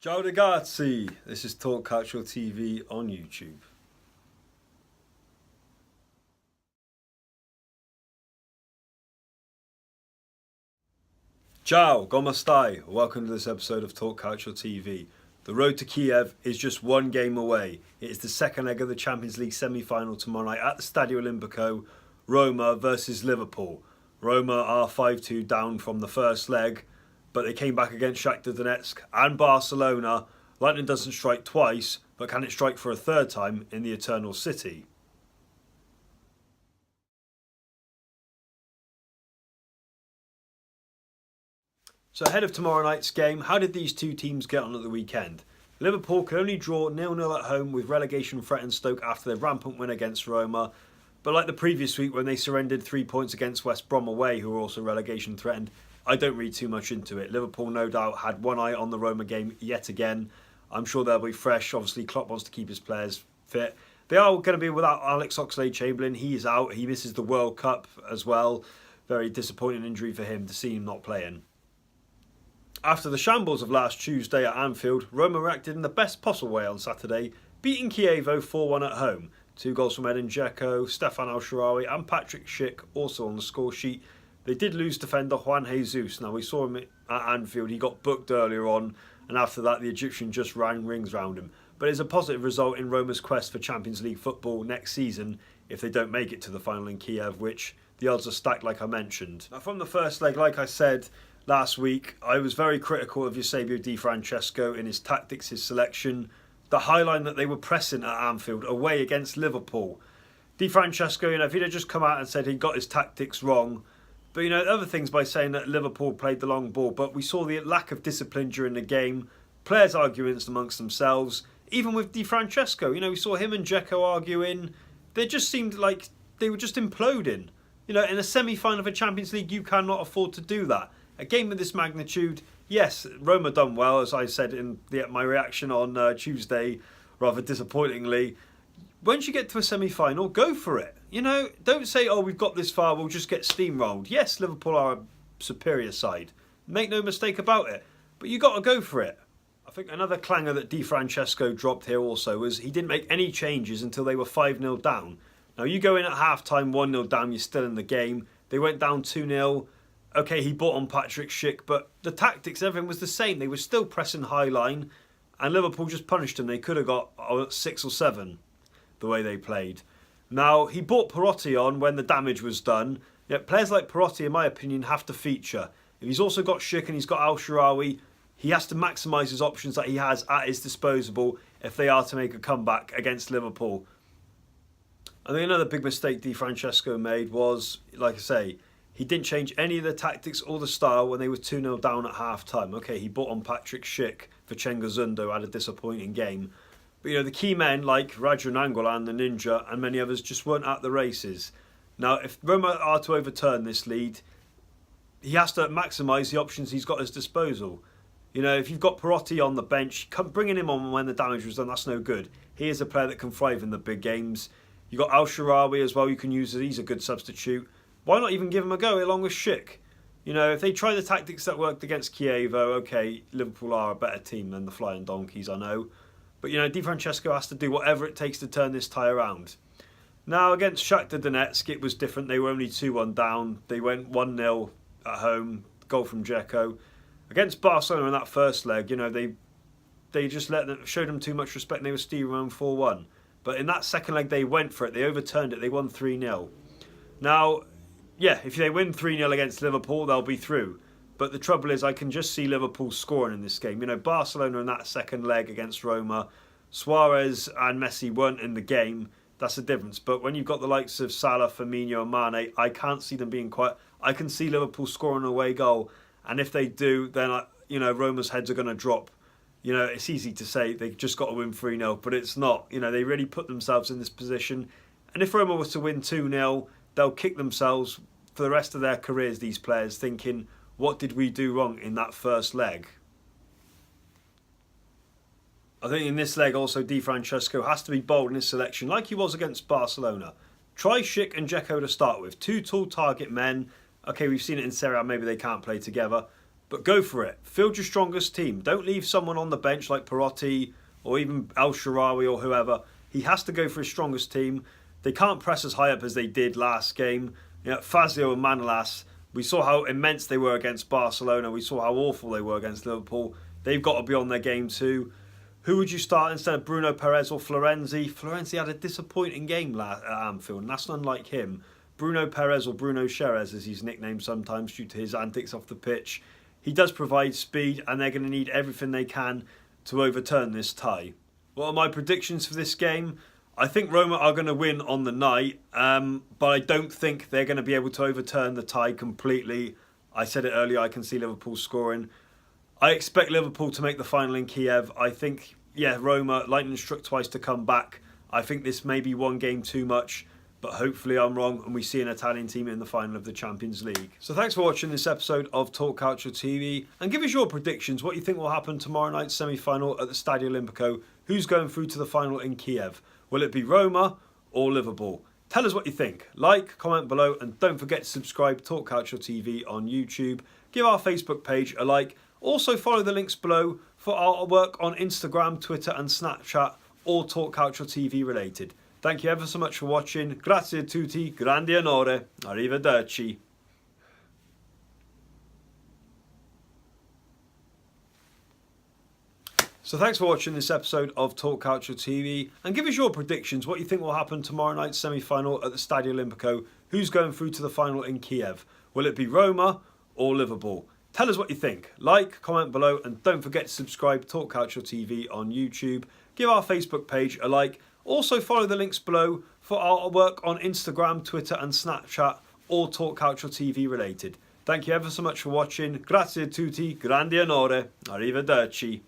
Ciao ragazzi, this is Talk Calcio TV on YouTube. Ciao, come stai? Welcome to this episode of Talk Calcio TV. The road to Kiev is just one game away. It is the second leg of the Champions League semi-final tomorrow night at the Stadio Olimpico Roma versus Liverpool. Roma are 5-2 down from the first leg, but they came back against Shakhtar Donetsk and Barcelona. Lightning doesn't strike twice, but can it strike for a third time in the Eternal City? So ahead of tomorrow night's game, how did these two teams get on at the weekend? Liverpool could only draw 0-0 at home with relegation threatened Stoke after their rampant win against Roma. But like the previous week when they surrendered 3 points against West Brom away, who were also relegation threatened, I don't read too much into it. Liverpool no doubt had one eye on the Roma game yet again. I'm sure they'll be fresh. Obviously, Klopp wants to keep his players fit. They are going to be without Alex Oxlade-Chamberlain. He's out. He misses the World Cup as well. Very disappointing injury for him to see him not playing. After the shambles of last Tuesday at Anfield, Roma reacted in the best possible way on Saturday, beating Kiev 4-1 at home. 2 goals from Edin Dzeko, Stefan El-Shaarawy and Patrick Schick also on the score sheet. They did lose defender Juan Jesus. Now, we saw him at Anfield. He got booked earlier on, and after that, the Egyptian just ran rings round him. But it's a positive result in Roma's quest for Champions League football next season if they don't make it to the final in Kiev, which the odds are stacked like I mentioned. Now, from the first leg, like I said last week, I was very critical of Eusebio Di Francesco in his tactics, his selection. The high line that they were pressing at Anfield away against Liverpool. Di Francesco, if he'd have just come out and said he got his tactics wrong, but other things by saying that Liverpool played the long ball, but we saw the lack of discipline during the game, players arguing amongst themselves, even with Di Francesco. We saw him and Dzeko arguing. They just seemed like they were just imploding. In a semi-final of a Champions League, you cannot afford to do that. A game of this magnitude, yes, Roma done well, as I said in my reaction on Tuesday, rather disappointingly. Once you get to a semi-final, go for it. Don't say, oh, we've got this far, we'll just get steamrolled. Yes, Liverpool are a superior side. Make no mistake about it. But you got to go for it. I think another clanger that Di Francesco dropped here also was he didn't make any changes until they were 5-0 down. Now, you go in at half-time 1-0 down, you're still in the game. They went down 2-0. Okay, he bought on Patrick Schick, but the tactics, everything was the same. They were still pressing high line, and Liverpool just punished them. They could have got 6 or 7 the way they played. Now, he brought Perotti on when the damage was done. Yet players like Perotti, in my opinion, have to feature. If he's also got Schick and he's got El-Shaarawy, he has to maximise his options that he has at his disposal if they are to make a comeback against Liverpool. I think another big mistake Di Francesco made was, like I say, he didn't change any of the tactics or the style when they were 2-0 down at half-time. Okay, he brought on Patrick Schick for Cengiz Ünder, had a disappointing game. But the key men like Radja Nainggolan, the Ninja, and many others just weren't at the races. Now, if Roma are to overturn this lead, he has to maximise the options he's got at his disposal. If you've got Perotti on the bench, bringing him on when the damage was done, that's no good. He is a player that can thrive in the big games. You've got El-Shaarawy as well, you can use it. He's a good substitute. Why not even give him a go along with Schick? If they try the tactics that worked against Kiev, okay, Liverpool are a better team than the Flying Donkeys, I know. But, Di Francesco has to do whatever it takes to turn this tie around. Now, against Shakhtar Donetsk, it was different. They were only 2-1 down. They went 1-0 at home, goal from Dzeko. Against Barcelona in that first leg, they just showed them too much respect and they were steering home 4-1. But in that second leg, they went for it. They overturned it. They won 3-0. Now, yeah, if they win 3-0 against Liverpool, they'll be through. But the trouble is, I can just see Liverpool scoring in this game. Barcelona in that second leg against Roma, Suarez and Messi weren't in the game. That's the difference. But when you've got the likes of Salah, Firmino and Mane, I can't see them being quite... I can see Liverpool scoring an away goal. And if they do, then, Roma's heads are going to drop. It's easy to say they've just got to win 3-0, but it's not. They really put themselves in this position. And if Roma was to win 2-0, they'll kick themselves for the rest of their careers, these players, thinking, what did we do wrong in that first leg? I think in this leg also Di Francesco has to be bold in his selection like he was against Barcelona. Try Schick and Dzeko to start with. 2 tall target men. Okay, we've seen it in Serie A, maybe they can't play together. But go for it. Field your strongest team. Don't leave someone on the bench like Perotti or even El Shaarawy or whoever. He has to go for his strongest team. They can't press as high up as they did last game. Fazio and Manolas, we saw how immense they were against Barcelona. We saw how awful they were against Liverpool. They've got to be on their game too. Who would you start instead of Bruno Perez or Florenzi? Florenzi had a disappointing game at Anfield, and that's unlike him. Bruno Perez, or Bruno Xerez as he's nicknamed sometimes due to his antics off the pitch, he does provide speed, and they're going to need everything they can to overturn this tie. What are my predictions for this game? I think Roma are going to win on the night, but I don't think they're going to be able to overturn the tie completely. I said it earlier, I can see Liverpool scoring. I expect Liverpool to make the final in Kiev. I think, Roma, lightning struck twice to come back. I think this may be one game too much, but hopefully I'm wrong and we see an Italian team in the final of the Champions League. So thanks for watching this episode of Talk Calcio TV, and give us your predictions, what you think will happen tomorrow night's semi-final at the Stadio Olimpico. Who's going through to the final in Kiev? Will it be Roma or Liverpool? Tell us what you think. Like, comment below, and don't forget to subscribe to Talk Calcio TV on YouTube. Give our Facebook page a like. Also follow the links below for our work on Instagram, Twitter and Snapchat, all Talk Calcio TV related. Thank you ever so much for watching. Grazie a tutti, grandi onore, arrivederci. So thanks for watching this episode of Talk Calcio TV, and give us your predictions, what you think will happen tomorrow night's semi-final at the Stadio Olimpico. Who's going through to the final in Kiev? Will it be Roma or Liverpool? Tell us what you think. Like, comment below, and don't forget to subscribe to Talk Calcio TV on YouTube. Give our Facebook page a like. Also follow the links below for our work on Instagram, Twitter and Snapchat, all Talk Calcio TV related. Thank you ever so much for watching. Grazie a tutti, grandi onore, arrivederci.